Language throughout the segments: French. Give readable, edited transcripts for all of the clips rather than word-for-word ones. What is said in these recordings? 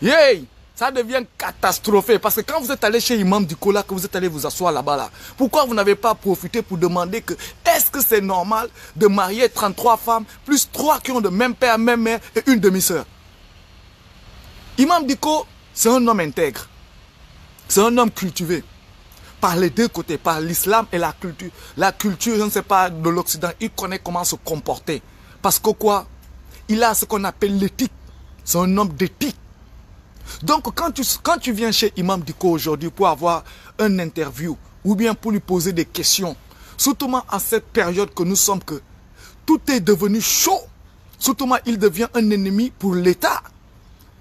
Hey, ça devient catastrophique. Parce que quand vous êtes allé chez Imam Dicko, là, que vous êtes allé vous asseoir là-bas, là, pourquoi vous n'avez pas profité pour demander que est-ce que c'est normal de marier 33 femmes, plus 3 qui ont le même père, même mère et une demi-sœur? Imam Dicko, c'est un homme intègre. C'est un homme cultivé. Par les deux côtés, par l'islam et la culture. La culture, je ne sais pas, de l'Occident, il connaît comment se comporter. Parce que quoi? Il a ce qu'on appelle l'éthique. C'est un homme d'éthique. Donc, quand tu viens chez Imam Dicko aujourd'hui pour avoir un interview ou bien pour lui poser des questions, surtout en cette période que nous sommes, que tout est devenu chaud, surtout il devient un ennemi pour l'État.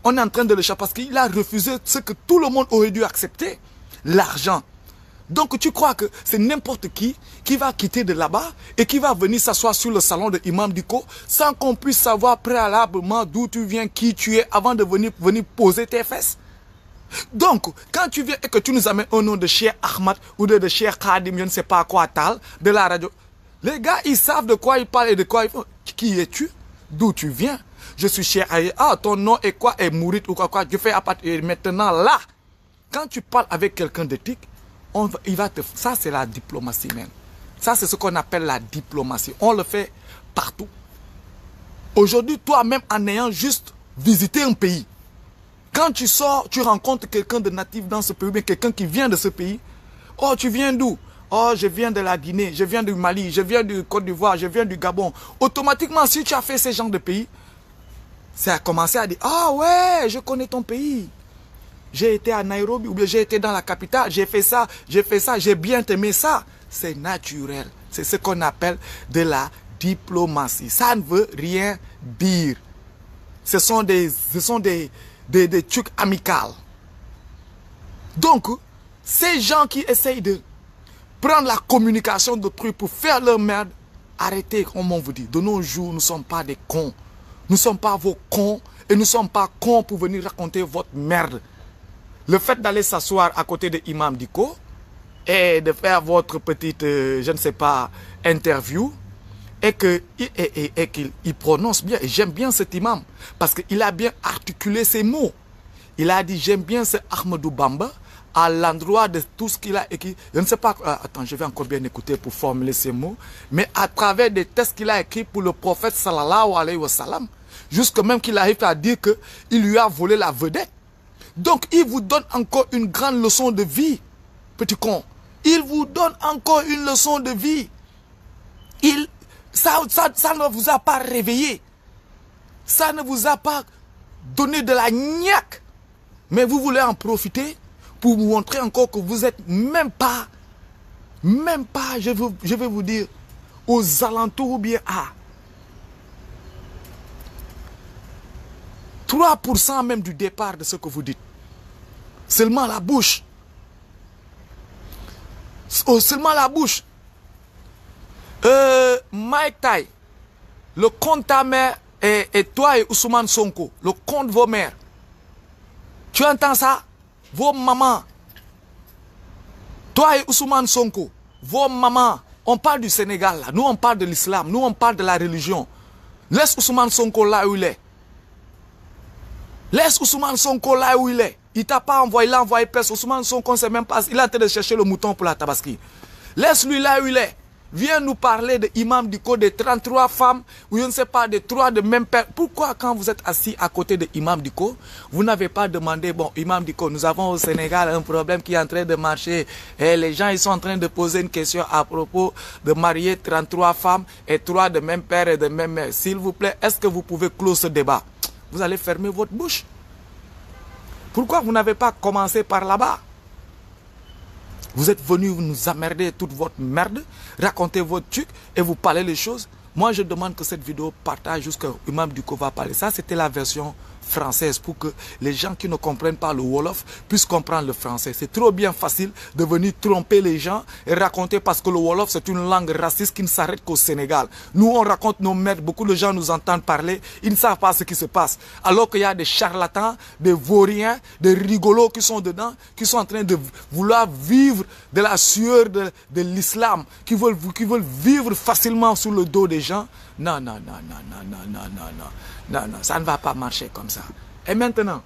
On est en train de le chasser parce qu'il a refusé ce que tout le monde aurait dû accepter, l'argent. Donc tu crois que c'est n'importe qui va quitter de là-bas et qui va venir s'asseoir sur le salon de Imam Dicko sans qu'on puisse savoir préalablement d'où tu viens, qui tu es, avant de venir poser tes fesses. Donc, quand tu viens et que tu nous amènes au nom de Cheikh Ahmad ou de Cheikh Khadim, je ne sais pas quoi tal, de la radio, les gars, ils savent de quoi ils parlent et de quoi ils font. Qui es-tu? D'où tu viens? Je suis Cheikh Aye. Ah, ton nom est quoi? Est Mourid ou quoi? Je fais à partir. Et maintenant, là, quand tu parles avec quelqu'un d'éthique, ça, c'est la diplomatie même. Ça, c'est ce qu'on appelle la diplomatie. On le fait partout. Aujourd'hui, toi-même, en ayant juste visité un pays, quand tu sors, tu rencontres quelqu'un de natif dans ce pays, ou bien quelqu'un qui vient de ce pays. Oh, tu viens d'où? Oh, je viens de la Guinée, je viens du Mali, je viens du Côte d'Ivoire, je viens du Gabon. Automatiquement, si tu as fait ce genre de pays, ça a commencé à dire, ah ouais, je connais ton pays. J'ai été à Nairobi, ou bien j'ai été dans la capitale, j'ai fait ça, j'ai bien aimé ça. C'est naturel. C'est ce qu'on appelle de la diplomatie. Ça ne veut rien dire. Ce sont des trucs amicaux. Donc, ces gens qui essayent de prendre la communication d'autrui pour faire leur merde, arrêtez, comme on vous dit. De nos jours, nous ne sommes pas des cons. Nous ne sommes pas vos cons et nous ne sommes pas cons pour venir raconter votre merde. Le fait d'aller s'asseoir à côté de Imam Dicko et de faire votre petite, je ne sais pas, interview, et qu'il prononce bien. Et j'aime bien cet imam parce qu'il a bien articulé ses mots. Il a dit, j'aime bien ce Ahmadou Bamba à l'endroit de tout ce qu'il a écrit. Je ne sais pas, attends, je vais encore bien écouter pour formuler ces mots, mais à travers des textes qu'il a écrits pour le prophète sallallahu alayhi wa sallam, jusque même qu'il arrive à dire qu'il lui a volé la vedette. Donc, il vous donne encore une grande leçon de vie, petit con. Il vous donne encore une leçon de vie. Ça ne vous a pas réveillé. Ça ne vous a pas donné de la niaque. Mais vous voulez en profiter pour vous montrer encore que vous êtes même pas, je vais vous dire, aux alentours ou bien à 3% même du départ de ce que vous dites. Seulement la bouche. Oh, seulement la bouche. Mike Tai, le compte ta mère et toi et Ousmane Sonko, le compte de vos mères. Tu entends ça? Vos mamans. Toi et Ousmane Sonko, vos mamans. On parle du Sénégal là. Nous on parle de l'islam. Nous on parle de la religion. Laisse Ousmane Sonko là où il est. Laisse Ousmane Sonko là où il est. Il t'a pas envoyé, il a envoyé personne. Ousmane Sonko ne sait même pas. Il est en train de chercher le mouton pour la tabaski. Laisse-lui là où il est. Viens nous parler de Imam Dicko, de 33 femmes, ou je ne sais pas, de 3 de même père. Pourquoi quand vous êtes assis à côté de Imam Dicko, vous n'avez pas demandé, bon, Imam Dicko, nous avons au Sénégal un problème qui est en train de marcher. Et les gens, ils sont en train de poser une question à propos de marier 33 femmes et 3 de même père et de même mère. S'il vous plaît, est-ce que vous pouvez clore ce débat? Vous allez fermer votre bouche. Pourquoi vous n'avez pas commencé par là-bas? Vous êtes venu nous emmerder toute votre merde, raconter votre truc et vous parler les choses. Moi, je demande que cette vidéo partage jusqu'à Imam Dicko va parler. Ça, c'était la version française pour que les gens qui ne comprennent pas le Wolof puissent comprendre le français. C'est trop bien facile de venir tromper les gens et raconter parce que le Wolof, c'est une langue raciste qui ne s'arrête qu'au Sénégal. Nous, on raconte nos merdes. Beaucoup de gens nous entendent parler. Ils ne savent pas ce qui se passe. Alors qu'il y a des charlatans, des vauriens, des rigolos qui sont dedans, qui sont en train de vouloir vivre de la sueur de l'islam, qui veulent vivre facilement sous le dos des gens. Non, non, non, non, non, non, non, non, non, non, non, ça ne va pas marcher comme ça. Et maintenant,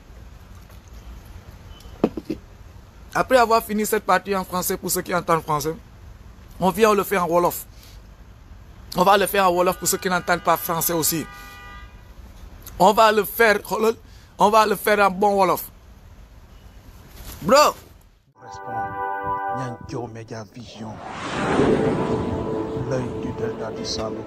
Après avoir fini cette partie en français, pour ceux qui entendent français, on vient le faire en Wolof. On va le faire en Wolof pour ceux qui n'entendent pas français aussi. On va le faire en bon Wolof. Bro! Nyanjo Media Vision, l'œil du delta du Saloum.